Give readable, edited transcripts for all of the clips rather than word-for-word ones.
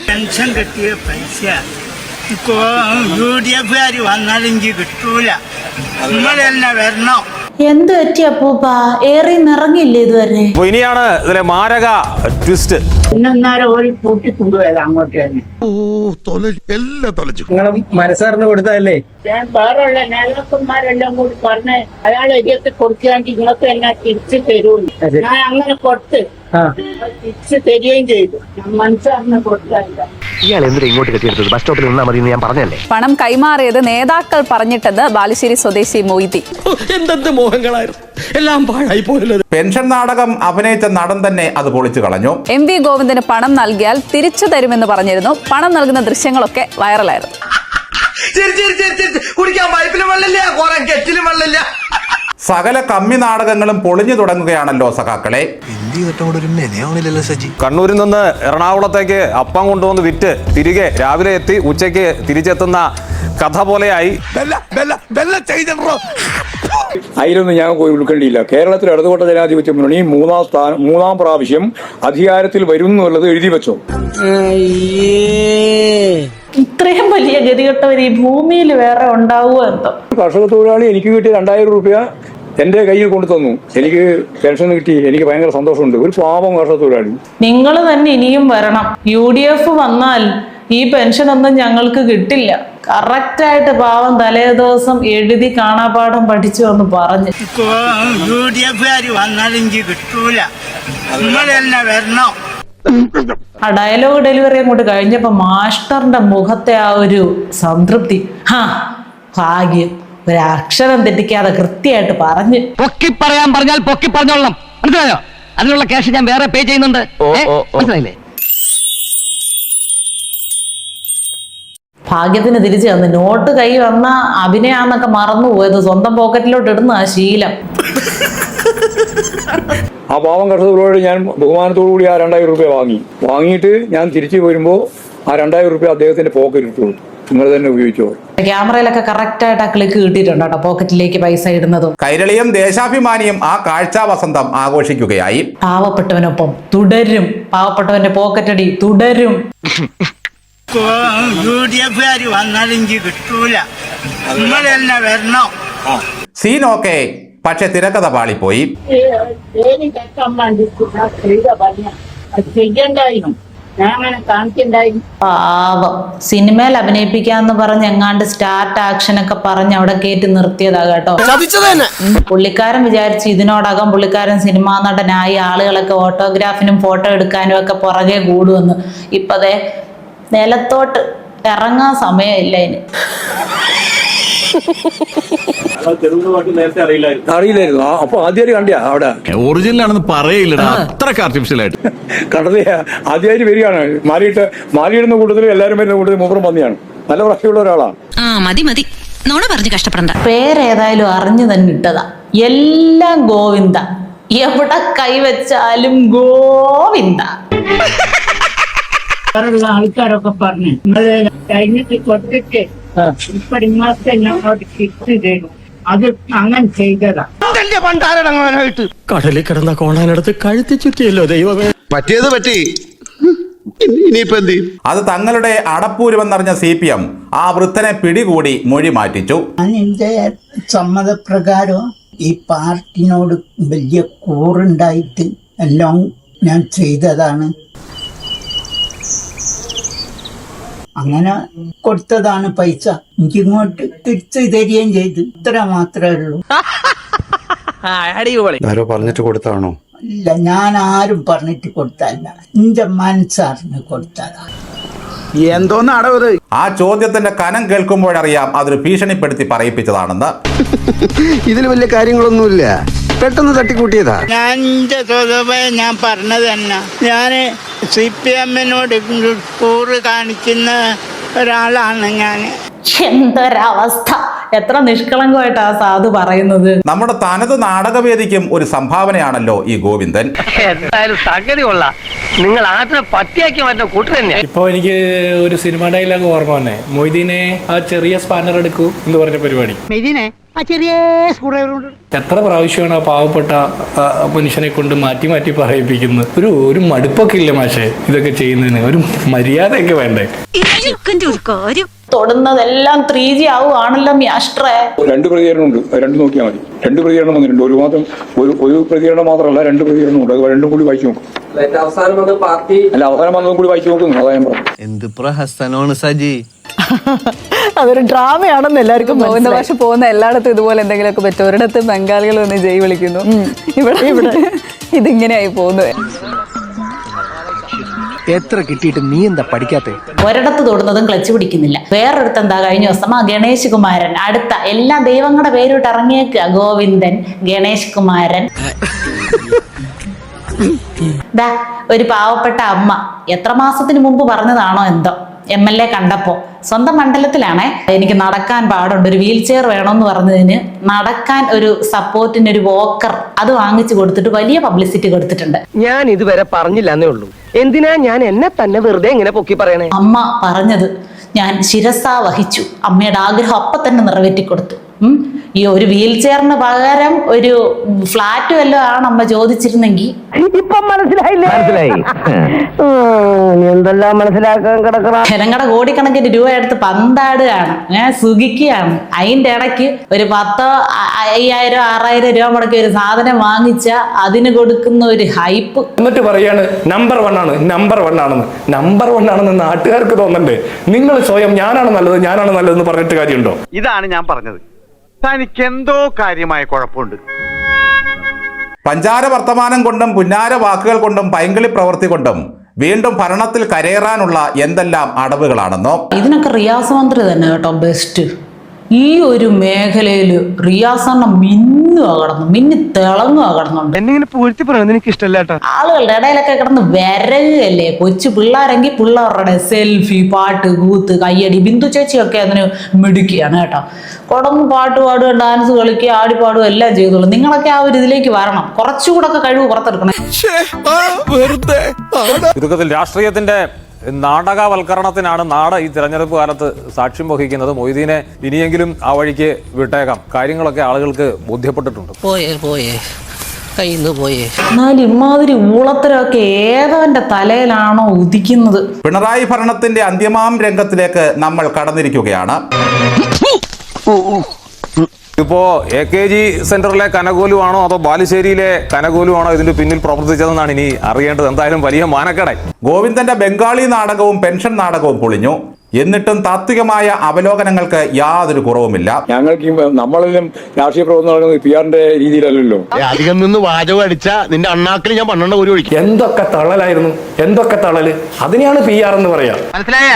Pension കിട്ടിയ പൈസ UDF വന്നാലും കിട്ടൂല. നിങ്ങൾ തന്നെ വരണം. എന്ത് പറ്റി അപ്പൂപ്പ? ഏറി നിറങ്ങില്ലേ ഇതുവരെ? ഇനിയാണ് ഇതിലെ മാരക ട്വിസ്റ്റ്. നിങ്ങൾ മനസ്സറിന് കൊടുത്തതല്ലേ? വേറെയുള്ള നേതാക്കന്മാരെല്ലാം കൂടി പറഞ്ഞ് അയാൾ എരിയത്ത് കൊടുക്കുകയാണെങ്കിൽ നിങ്ങൾക്ക് എന്നെ തിരിച്ചു തരൂല്ല. ഞാൻ അങ്ങനെ കൊടുത്ത് തിരിച്ചു തരികയും ചെയ്തു. ഞാൻ മനസ്സറിന് കൊടുത്തല്ല. ഇയാൾ എന്തിനാ ഇങ്ങോട്ട് കെട്ടിയെടുത്തത്? ബസ് സ്റ്റോപ്പിൽ നിന്നാ മതി ഞാൻ പറഞ്ഞല്ലേ. പണം കൈമാറിയത് നേതാക്കൾ പറഞ്ഞിട്ടെന്ന് ബാലുശ്ശേരി സ്വദേശി മൊയ്തി. എന്തെന്ത് മോഹങ്ങളായിരുന്നു, എല്ലാം പാഴായി പോയത്. പെൻഷൻ നാടകം അഭിനയിച്ച നടൻ തന്നെ അത് പൊളിച്ചു കളഞ്ഞു. MV ഗോവിന്ദന് പണം നൽകിയാൽ തിരിച്ചു തരുമെന്ന് പറഞ്ഞിരുന്നു. പണം നൽകുന്ന ദൃശ്യങ്ങളൊക്കെ വൈറലായിരുന്നു. കുടിക്കാൻ പൈപ്പിലും വെള്ളമില്ല, കുറെ കെറ്റിലും വെള്ളമില്ല. സകല കമ്മി നാടകങ്ങളും പൊളിഞ്ഞു തുടങ്ങുകയാണല്ലോ സഖാക്കളെ. കണ്ണൂരിൽ നിന്ന് എറണാകുളത്തേക്ക് അപ്പം കൊണ്ടുവന്ന് വിറ്റ് തിരികെ രാവിലെ എത്തി ഉച്ചയ്ക്ക് തിരിച്ചെത്തുന്ന കഥ പോലെയായി. അതിലൊന്നും ഞാൻ പോയി ഉൾക്കൊണ്ടില്ല. കേരളത്തിൽ ഇടതുപക്ഷ ജനാധിപത്യ മുന്നണി മൂന്നാം പ്രാവശ്യം അധികാരത്തിൽ വരും എന്നുള്ളത് എഴുതി വെച്ചോ. ഇത്രയും വലിയ ഗതികെട്ടവർ ഈ ഭൂമിയിൽ വേറെ ഉണ്ടാവുക എന്തോ. കർഷക തൊഴിലാളി എനിക്ക് കിട്ടിയ 2000 രൂപ എന്റെ കയ്യിൽ കൊണ്ടു തന്നു. എനിക്ക് പെൻഷൻ കിട്ടി. എനിക്ക് ഭയങ്കര സന്തോഷമുണ്ട്. ഒരു പാവം കർഷക തൊഴിലാളി. നിങ്ങൾ തന്നെ ഇനിയും വരണം. UDF വന്നാൽ ഈ പെൻഷൻ ഒന്നും ഞങ്ങൾക്ക് കിട്ടില്ല. കറക്റ്റായിട്ട് പാവം തലേ ദിവസം എഴുതി കാണാപാഠം പഠിച്ചു എന്ന് പറഞ്ഞു. UDF വന്നാലും കിട്ടൂല. നിങ്ങൾ തന്നെ വരണം. ആ ഡയലോഗ് ഡെലിവറി അങ്ങോട്ട് കഴിഞ്ഞപ്പോ മാസ്റ്ററിന്റെ മുഖത്തെ ആ ഒരു സംതൃപ്തി, ഭാഗ്യം, ഒരു അക്ഷരം തെറ്റിക്കാതെ കൃത്യമായിട്ട് പറഞ്ഞ്. പൊക്കി പറയാൻ പറഞ്ഞാൽ പൊക്കി പറഞ്ഞോളണം, മനസ്സിലായോ? അതിനുള്ള ക്യാഷ് ഞാൻ വേറെ പേ ചെയ്യുന്നുണ്ട്, മനസ്സിലായില്ലേ? ഭാഗ്യത്തിന് തിരിച്ചു തന്നു. നോട്ട് കൈ വന്ന അഭിനയാന്നൊക്കെ മറന്നുപോയത് സ്വന്തം പോക്കറ്റിലോട്ട് ഇടുന്ന ആ ശീലം. ആ പാവം കർഷകരോട് ഞാൻ ബഹുമാനത്തോടു കൂടി ആ 2000 രൂപ വാങ്ങിയിട്ട് ഞാൻ തിരിച്ചു വരുമ്പോൾ ആ 2000 രൂപ അദ്ദേഹത്തിന്റെ പോക്കറ്റിൽ ഇട്ടു. നിങ്ങൾ തന്നെ ഉപയോഗിച്ചോ. ക്യാമറയിലൊക്കെ കറക്റ്റായിട്ട് ആ ക്ലിക്ക് കിട്ടിയിട്ടുണ്ട് കേട്ടോ, പോക്കറ്റിലേക്ക് പൈസ ഇടുന്നതും. കൈരളിയും ദേശാഭിമാനിയും ആ കാഴ്ചാ വസന്തം ആഘോഷിക്കുകയായി. പാവപ്പെട്ടവനൊപ്പം തുടരും, പാവപ്പെട്ടവന്റെ പോക്കറ്റടി തുടരും. UDF വന്നാലും കിട്ടൂല. നിങ്ങൾ തന്നെ വരണം. സീൻ ഓക്കെ, പക്ഷെ തിരക്കഥ പാളിപ്പോയി. പാവം സിനിമയിൽ അഭിനയിപ്പിക്കാന്ന് പറഞ്ഞ് എങ്ങാണ്ട് സ്റ്റാർട്ട് ആക്ഷൻ ഒക്കെ പറഞ്ഞ് അവിടെ കയറ്റി നിർത്തിയതാ കേട്ടോ. പുള്ളിക്കാരൻ വിചാരിച്ചു ഇതിനോടകം പുള്ളിക്കാരൻ സിനിമാ നടനായി ആളുകളൊക്കെ ഓട്ടോഗ്രാഫിനും ഫോട്ടോ എടുക്കാനും ഒക്കെ പുറകെ കൂടുമെന്ന്. ഇപ്പതേ നിലത്തോട്ട് ഇറങ്ങാൻ സമയമില്ല ഇനി. അറിയില്ലായിരുന്നു. അപ്പൊ ആദ്യമായിട്ട് കണ്ടിയാ അവിടെ ഒറിജിനൽ ആണെന്ന് പറയില്ലടാ, അത്രക്ക് ആർട്ടിഫിഷ്യൽ ആയിട്ട് കണ്ടതേ. ആദ്യമായിട്ട് വരികയാണ്. മാലിയിടുന്ന കൂട്ടത്തിൽ എല്ലാവരും വരുന്ന കൂട്ടത്തിൽ മൂപ്പറും പന്നിയാണ്. നല്ല പ്രായമുള്ള ഒരാളാണ്. മതി മതി, നോണ പറഞ്ഞ് കഷ്ടപ്പെടണ്ട. പേരേതായാലും അറിഞ്ഞു തന്നെ ഇട്ടതാ. എല്ലാം ഗോവിന്ദ, എവിടെ കൈവച്ചാലും ഗോവിന്ദ. ആൾക്കാരൊക്കെ പറഞ്ഞു കഴിഞ്ഞിട്ട് കൊടുത്തിട്ട് ഇപ്പൊ ഇങ്ങോട്ട് ഞങ്ങളോട് കിറ്റ് തരും. അത് അങ്ങനെ ചെയ്തതാ. കടലിൽ കിടന്ന കോണാനടുത്ത് കഴുത്തി ചുറ്റിയല്ലോ ദൈവമേ. പറ്റിയത് പറ്റി, ഇനിയിപ്പോ എന്ത്? അത് തങ്ങളുടെ അടപ്പൂരുമെന്നറിഞ്ഞ CPM ആ വൃദ്ധനെ പിടികൂടി മൊഴി മാറ്റിച്ചു. എന്റെ സമ്മതപ്രകാരം ഈ പാർട്ടിനോട് വലിയ കൂറുണ്ടായിട്ട് എല്ലാം ഞാൻ ചെയ്തതാണ്. അങ്ങനെ കൊടുത്തതാണ് പൈസ. എനിക്കിങ്ങോട്ട് തിരിച്ചു തരികയും ചെയ്തു. ഇത്ര മാത്രമേ ഉള്ളൂ. ആരോ പറഞ്ഞിട്ട് കൊടുത്താണോ? ഇല്ല, ഞാൻ ആരും പറഞ്ഞിട്ട് കൊടുത്തല്ല, എന്റെ മനസ്സറിഞ്ഞ് കൊടുത്തതാ. എന്തോന്നാടോ ആ ചോദ്യത്തിന്റെ കനം കേൾക്കുമ്പോഴറിയാം അതൊരു ഭീഷണിപ്പെടുത്തി പറയിപ്പിച്ചതാണെന്ന്. ഇതിൽ വലിയ കാര്യങ്ങളൊന്നുമില്ല, പെട്ടെന്ന് തട്ടിക്കൂട്ടിയതാ. എന്റെ സ്വതവേ ഞാൻ പറഞ്ഞത് തന്നെ. ഞാന് CPM-നോട് കൂറ് കാണിക്കുന്ന ഒരാളാണ് ഞാൻ. എന്തൊരവസ്ഥ! എത്ര നിഷ്കളങ്കമായിട്ട് ആ സാധു പറയുന്നത്. നമ്മുടെ തനത് നാടകവേദിക്കും ഒരു സംഭാവനയാണല്ലോ ഈ ഗോവിന്ദൻ. എന്തായാലും സംഗതി കൊള്ളാം. നിങ്ങൾ ആദ്യം പട്ടിയാക്കി മാറ്റുന്ന കൂട്ടർ തന്നെയാ. ഇപ്പൊ എനിക്ക് ഒരു സിനിമ ഡയലോഗ് ഓർമ്മ വന്നേ, മൊയ്തീനെ ആ ചെറിയ സ്പാനർ എടുക്കൂ എന്ന് പറഞ്ഞ പരിപാടി. എത്ര പ്രാവശ്യമാണ് ആ പാവപ്പെട്ട മനുഷ്യനെ കൊണ്ട് മാറ്റി മാറ്റി പറയിപ്പിക്കുന്നത്. ഒരു മടുപ്പൊക്കെ ഇല്ല മാഷെ ഇതൊക്കെ ചെയ്യുന്നതിന്? ഒരു മര്യാദയൊക്കെ വേണ്ടേ? തൊടുന്നതെല്ലാം 3G ആവുകയാണല്ലോ മ്യാഷ്ട്രേ. 2 പ്രതികരണമുണ്ട്, 2 നോക്കിയാൽ മതി. 2 പ്രതികരണം വന്നിട്ടുണ്ട്. ഒരു പ്രതികരണം മാത്രമല്ല, 2 പ്രതികരണമുണ്ട്. അത് 2 കൂടി വായിച്ചു നോക്കും. അവസാനം വന്നതും കൂടി വായിച്ചു നോക്കുന്നു. അതാ ഞാൻ പറഞ്ഞു. എന്ത് പ്രഹസനമാണ് സജി. അതൊരു ഡ്രാമയാണെന്ന് എല്ലാവർക്കും ഗോവിന്ദ ഭാഷ പോകുന്ന എല്ലായിടത്തും ഇതുപോലെ എന്തെങ്കിലുമൊക്കെ പറ്റും. ഒരിടത്ത് ബംഗാളികൾ വന്ന് ജയ് വിളിക്കുന്നു, ഇവിടെ ഇതിങ്ങനെയായി പോകുന്നത്. എത്ര കിട്ടിയിട്ട് നീ എന്താ പഠിക്കാത്ത? ഒരിടത്ത് തൊടുന്നതും ക്ലച്ച് പിടിക്കുന്നില്ല. വേറൊരിടത്ത് എന്താ കഴിഞ്ഞ ദിവസം ഗണേഷ് കുമാരൻ, അടുത്ത എല്ലാ ദൈവങ്ങളുടെ പേരിട്ട് ഇറങ്ങിയേക്കുക. ഗോവിന്ദൻ, ഗണേഷ് കുമാരൻ. ദാ ഒരു പാവപ്പെട്ട അമ്മ എത്ര മാസത്തിന് മുമ്പ് പറഞ്ഞതാണോ എന്തോ, MLA കണ്ടപ്പോ സ്വന്തം മണ്ഡലത്തിലാണേ, എനിക്ക് നടക്കാൻ പാടുണ്ട്, ഒരു വീൽ ചെയർ വേണമെന്ന് പറഞ്ഞതിന് നടക്കാൻ ഒരു സപ്പോർട്ടിന് ഒരു വോക്കർ അത് വാങ്ങിച്ചു കൊടുത്തിട്ട് വലിയ പബ്ലിസിറ്റി കൊടുത്തിട്ടുണ്ട്. ഞാൻ ഇതുവരെ പറഞ്ഞില്ല എന്നേ ഉള്ളൂ. എന്തിനാ ഞാൻ എന്നെ തന്നെ വെറുതെ ഇങ്ങനെ പൊക്കി പറയണേ? അമ്മ പറഞ്ഞത് ഞാൻ ശിരസാ വഹിച്ചു. അമ്മയുടെ ആഗ്രഹം അപ്പൊ തന്നെ നിറവേറ്റി കൊടുത്തു. ഈ ഒരു വീൽ ചെയറിന് പകരം ഒരു ഫ്ലാറ്റ് വല്ലതും ആണ് അമ്മ ചോദിച്ചിരുന്നെങ്കിൽ. ഇപ്പം മനസ്സിലായില്ലേ? എന്തെല്ലാം മനസ്സിലാക്കാൻ കിടക്കണം. ജനങ്ങളുടെ കോടിക്കണക്കിന് രൂപ എടുത്ത് പന്താടുകയാണ്, സുഖിക്കുകയാണ്. അതിന്റെ ഇടയ്ക്ക് ഒരു 10,000, 5,000, 6,000 രൂപ മുടക്കി ഒരു സാധനം വാങ്ങിച്ച അതിന് കൊടുക്കുന്ന ഒരു ഹൈപ്പ്. എന്നിട്ട് പറയാണ് നമ്പർ 1 ആണ്, നമ്പർ 1 ആണെന്ന്. നമ്പർ 1 ആണെന്ന് നാട്ടുകാർക്ക് തോന്നണ്ടേ? നിങ്ങൾ സ്വയം ഞാനാണ് നല്ലതെന്ന് പറഞ്ഞിട്ട് കാര്യമുണ്ടോ? ഇതാണ് ഞാൻ പറഞ്ഞത്, തനിക്ക് എന്തോ കാര്യമായ കുഴപ്പമുണ്ട്. പഞ്ചാര വർത്തമാനം കൊണ്ടും പുന്നാര വാക്കുകൾ കൊണ്ടും പൈങ്കിളി പ്രവൃത്തി കൊണ്ടും വീണ്ടും ഭരണത്തിൽ കരയേറാനുള്ള എന്തെല്ലാം അടവുകളാണെന്നോ. ഇതിനൊക്കെ റിയാസ് മന്ത്രി തന്നെ കേട്ടോ ബെസ്റ്റ്. ഈ ഒരു മേഖലയില് റിയാസെണ്ണം മിന്നി തിളങ്ങുക കിടന്നുണ്ട്. എന്നെ പൂഴ്ത്തി പറയുന്നത് എനിക്ക് ഇഷ്ടമല്ല കേട്ടോ. ആളുകളുടെ ഇടയിലൊക്കെ കിടന്ന് വരകയല്ലേ. കൊച്ചു പിള്ളേരെങ്കിൽ പിള്ളേരുടെ സെൽഫി, പാട്ട്, കൂത്ത്, കയ്യടി. ബിന്ദു ചേച്ചിയൊക്കെ അതിന് മിടുക്കിയാണ് കേട്ടോ. കൊടന്ന് പാട്ട് പാടുക, ഡാൻസ് കളിക്കുക, ആടിപ്പാടുക എല്ലാം ചെയ്തോളൂ. നിങ്ങളൊക്കെ ആ ഒരു ഇതിലേക്ക് വരണം. കുറച്ചുകൂടെ ഒക്കെ കഴിവ് പുറത്തെടുക്കണം. ചുരുക്കത്തിൽ രാഷ്ട്രീയത്തിന്റെ നാടകവൽക്കരണത്തിനാണ് നാട് ഈ തിരഞ്ഞെടുപ്പ് കാലത്ത് സാക്ഷ്യം വഹിക്കുന്നത്. മൊയ്തീനെ ഇനിയെങ്കിലും ആ വഴിക്ക് വിട്ടേക്കാം. കാര്യങ്ങളൊക്കെ ആളുകൾക്ക് ബോധ്യപ്പെട്ടിട്ടുണ്ട്. എന്നാൽ ഇമാതിരി ഊളത്തരമൊക്കെ ഏതവന്റെ തലയിലാണോ ഉദിക്കുന്നത്? പിണറായി ഭരണത്തിന്റെ അന്ത്യമാം രംഗത്തിലേക്ക് നമ്മൾ കടന്നിരിക്കുകയാണ്. ഇപ്പോ AKG സെന്ററിലെ കനകോലുവാണോ അതോ ബാലുശ്ശേരിയിലെ കനകോലുവാണോ ഇതിന്റെ പിന്നിൽ പ്രവർത്തിച്ചതെന്നാണ് ഇനി അറിയേണ്ടത്. എന്തായാലും വലിയ മാനക്കേടായി. ഗോവിന്ദന്റെ ബംഗാളി നാടകവും പെൻഷൻ നാടകവും പൊളിഞ്ഞു. എന്നിട്ടും താത്വികമായ അവലോകനങ്ങൾക്ക് യാതൊരു കുറവുമില്ല. ഞങ്ങൾക്ക് നമ്മളെല്ലാം രാഷ്ട്രീയ പ്രവർത്തനം നടക്കുന്നത് PR-ന്റെ രീതിയിലല്ലോ. അധികം നിന്ന് വാചകം അടിച്ച നിന്റെ അണ്ണാക്കിൽ ഞാൻ 12 ഒരു ഒഴിക്കും. എന്തൊക്കെ തള്ളലായിരുന്നു, എന്തൊക്കെ തള്ളല്. അതിനെയാണ് PR എന്ന് പറയാ. മനസ്സിലായ?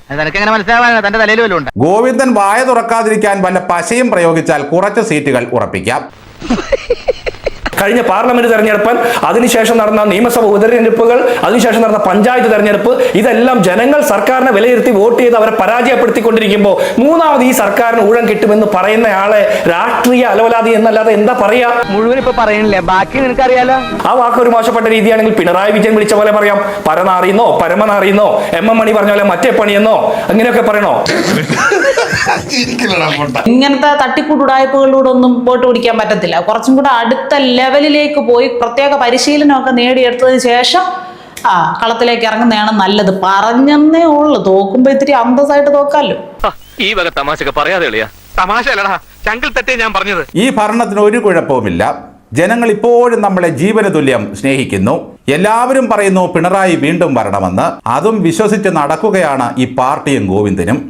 തന്റെ തലയിൽ വല്ലതും ഉണ്ട്. ഗോവിന്ദൻ വായ തുറക്കാതിരിക്കാൻ വല്ല പശയും പ്രയോഗിച്ചാൽ കുറച്ച് സീറ്റുകൾ ഉറപ്പിക്കാം. കഴിഞ്ഞ പാർലമെന്റ് തെരഞ്ഞെടുപ്പ്, അതിനുശേഷം നടന്ന നിയമസഭ ഉപതെരഞ്ഞെടുപ്പുകൾ, അതിനുശേഷം നടന്ന പഞ്ചായത്ത് തെരഞ്ഞെടുപ്പ്, ഇതെല്ലാം ജനങ്ങൾ സർക്കാരിനെ വിലയിരുത്തി വോട്ട് ചെയ്ത് അവരെ പരാജയപ്പെടുത്തിക്കൊണ്ടിരിക്കുമ്പോൾ മൂന്നാമത് ഈ സർക്കാരിന് ഊഴം കിട്ടുമെന്ന് പറയുന്നയാളെ രാഷ്ട്രീയ അലവലാതി എന്നല്ലാതെ എന്താ പറയാ? മുഴുവൻ ഇപ്പൊ പറയണില്ലേ, ബാക്കി നിനക്കറിയാലോ. ആ വാക്ക് ഒരു മോശപ്പെട്ട രീതിയാണെങ്കിൽ പിണറായി വിജയൻ വിളിച്ച പോലെ പറയാം. പരനാറിയെന്നോ പരമനാറിയെന്നോ MM മണി പറഞ്ഞ പോലെ മറ്റേ പണിയെന്നോ അങ്ങനെയൊക്കെ പറയണോ? ഇങ്ങനത്തെ തട്ടിക്കൂട്ടുടായ്പകളിലൂടെ ഒന്നും വോട്ട് പിടിക്കാൻ പറ്റത്തില്ല. കുറച്ചും കൂടെ അടുത്ത ലെവലിലേക്ക് പോയി പ്രത്യേക പരിശീലനമൊക്കെ നേടിയെടുത്തതിന് ശേഷം കളത്തിലേക്ക് ഇറങ്ങുന്നതാണ് നല്ലത്. പറഞ്ഞെന്നേ ഉള്ളു. തോക്കുമ്പോ ഇത്തിരി അന്തസ്സായിട്ട് തോക്കാലോ. ഈ വക തമാശ പറയാതെ തമാശ അല്ലടാ, ചങ്കിൽ തെറ്റേ ഞാൻ പറഞ്ഞത്. ഈ ഭരണത്തിന് ഒരു കുഴപ്പവുമില്ല. ജനങ്ങൾ ഇപ്പോഴും നമ്മളെ ജീവന തുല്യം സ്നേഹിക്കുന്നു. എല്ലാവരും പറയുന്നു പിണറായി വീണ്ടും വരണമെന്ന്. അതും വിശ്വസിച്ച് നടക്കുകയാണ് ഈ പാർട്ടിയും ഗോവിന്ദനും.